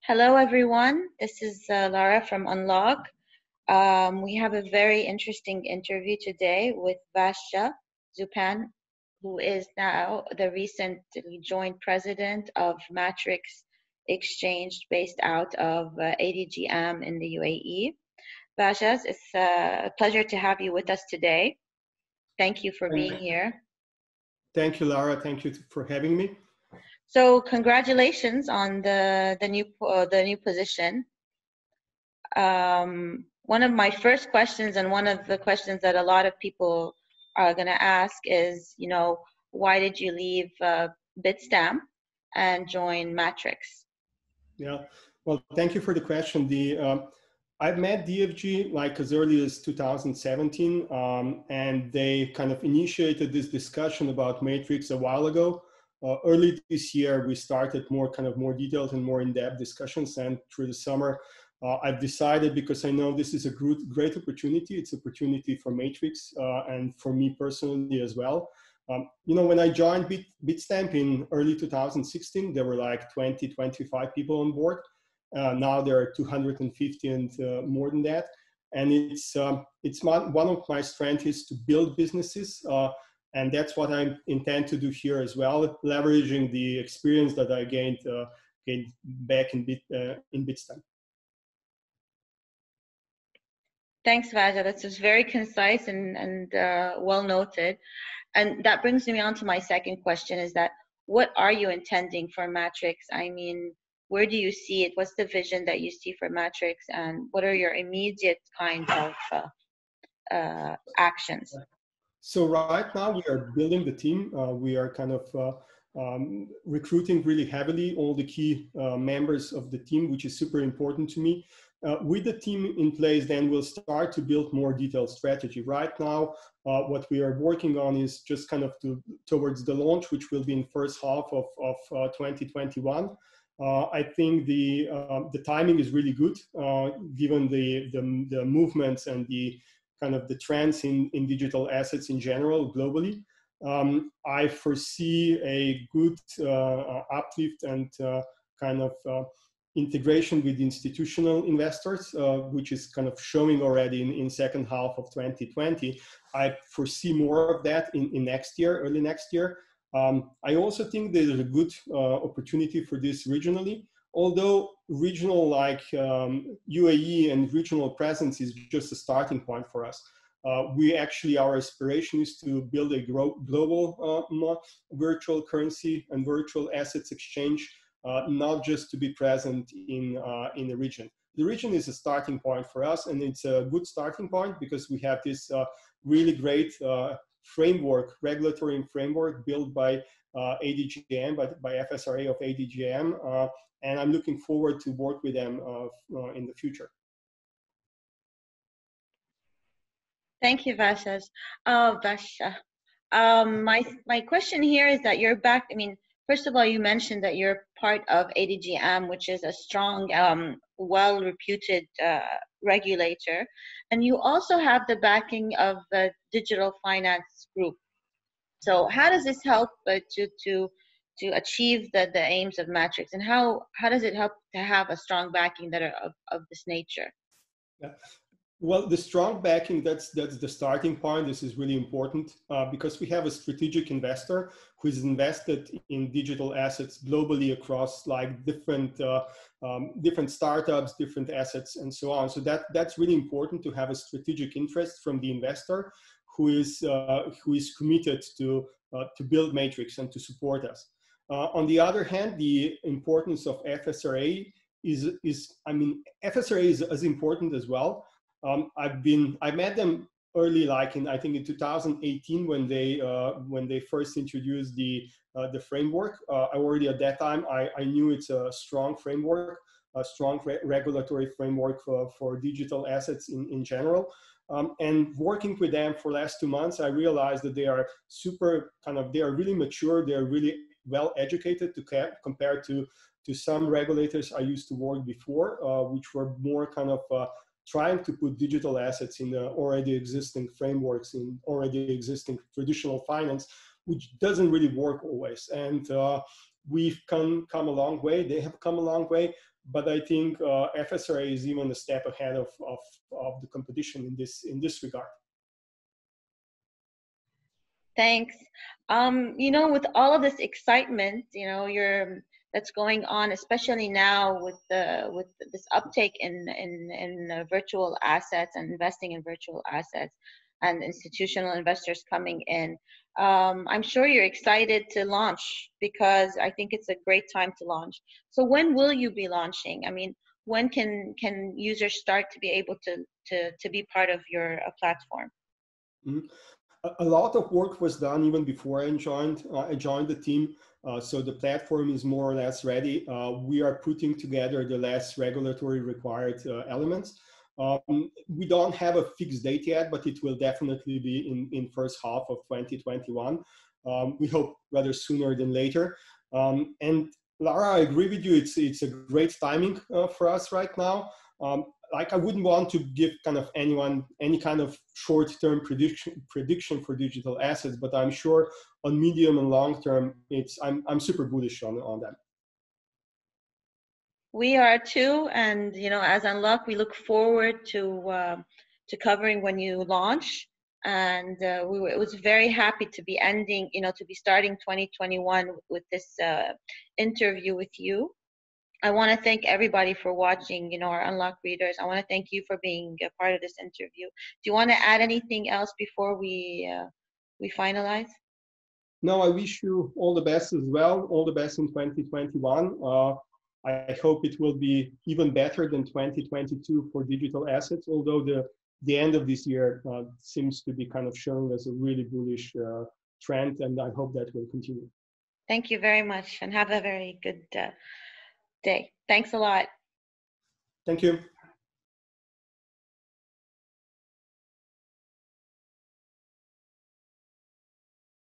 Hello, everyone. This is Lara from Unlock. We have a very interesting interview today with Vasja Zupan, who is now the recently joined president of Matrix Exchange based out of ADGM in the UAE. Vasja, it's a pleasure to have you with us today. Thank you for being here. Thank you, Lara. Thank you for having me. So, congratulations on the new position. One of my first questions, and one of the questions that a lot of people are going to ask is, why did you leave Bitstamp and join Matrix? Yeah, well, thank you for the question. I've met DFG like as early as 2017, and they kind of initiated this discussion about Matrix a while ago. Early this year, we started more detailed and more in-depth discussions, and through the summer, I've decided, because I know this is a great opportunity. It's an opportunity for Matrix and for me personally as well. When I joined Bitstamp in early 2016, there were like 20, 25 people on board. Now there are 250 and more than that. And one of my strengths is to build businesses. And that's what I intend to do here as well, leveraging the experience that I gained back in Bitstamp. Thanks, Vasja. That's just very concise and well noted. And that brings me on to my second question, is that what are you intending for Matrix? I mean, where do you see it? What's the vision that you see for Matrix? And what are your immediate kind of actions? So right now we are building the team. We are kind of recruiting really heavily all the key members of the team, which is super important to me. With the team in place, then we'll start to build more detailed strategy. Right now, what we are working on is just kind of towards the launch, which will be in first half of 2021. I think the timing is really good, given the movements and the kind of the trends in digital assets in general globally. I foresee a good uplift and kind of integration with institutional investors, which is kind of showing already in second half of 2020. I foresee more of that in next year, early next year. I also think there's a good opportunity for this regionally, although regional like UAE and regional presence is just a starting point for us. Our aspiration is to build a global virtual currency and virtual assets exchange, not just to be present in the region. The region is a starting point for us, and it's a good starting point because we have this really great regulatory framework built by ADGM, by FSRA of ADGM, and I'm looking forward to work with them in the future. Thank you, Vasja. Vasja. My question here is that you're back. I mean, first of all, you mentioned that you're part of ADGM, which is a strong, well-reputed regulator, and you also have the backing of the Digital Finance Group. So, how does this help to achieve the aims of Matrix, and how does it help to have a strong backing that are of this nature? Yeah. Well, the strong backing, that's the starting point. This is really important because we have a strategic investor who is invested in digital assets globally across like different startups, different assets, and so on. So that's really important to have a strategic interest from the investor who is committed to build Matrix and to support us. On the other hand, the importance of FSRA FSRA is as important as well. I met them early, like I think in 2018 when they first introduced the framework. Already at that time I knew it's a strong framework, a strong regulatory framework for digital assets in general. And working with them for the last 2 months, I realized that they are they are really mature. They are really well educated compared to some regulators I used to work before, which were more kind of trying to put digital assets in the already existing frameworks, in already existing traditional finance, which doesn't really work always. And we've come a long way. They have come a long way, but I think FSRA is even a step ahead of the competition in this regard. Thanks. You know, with all of this excitement, you know, that's going on, especially now with this uptake in virtual assets and investing in virtual assets and institutional investors coming in. I'm sure you're excited to launch because I think it's a great time to launch. So when will you be launching? I mean, when can users start to be able to be part of your platform? Mm-hmm. A lot of work was done even before I joined the team. So the platform is more or less ready. We are putting together the last regulatory required elements. We don't have a fixed date yet, but it will definitely be in first half of 2021. We hope rather sooner than later. And Lara, I agree with you. It's a great timing for us right now. Like I wouldn't want to give kind of anyone any kind of short-term prediction for digital assets, but I'm sure on medium and long term, I'm super bullish on them. We are too, and you know, as Unlock, we look forward to covering when you launch. And it was very happy to be ending, you know, to be starting 2021 with this interview with you. I want to thank everybody for watching, you know, our Unlock readers. I want to thank you for being a part of this interview. Do you want to add anything else before we finalize? No, I wish you all the best as well. All the best in 2021. I hope it will be even better than 2022 for digital assets, although the end of this year seems to be kind of showing us a really bullish trend, and I hope that will continue. Thank you very much, and have a very good day. Thanks a lot. Thank you.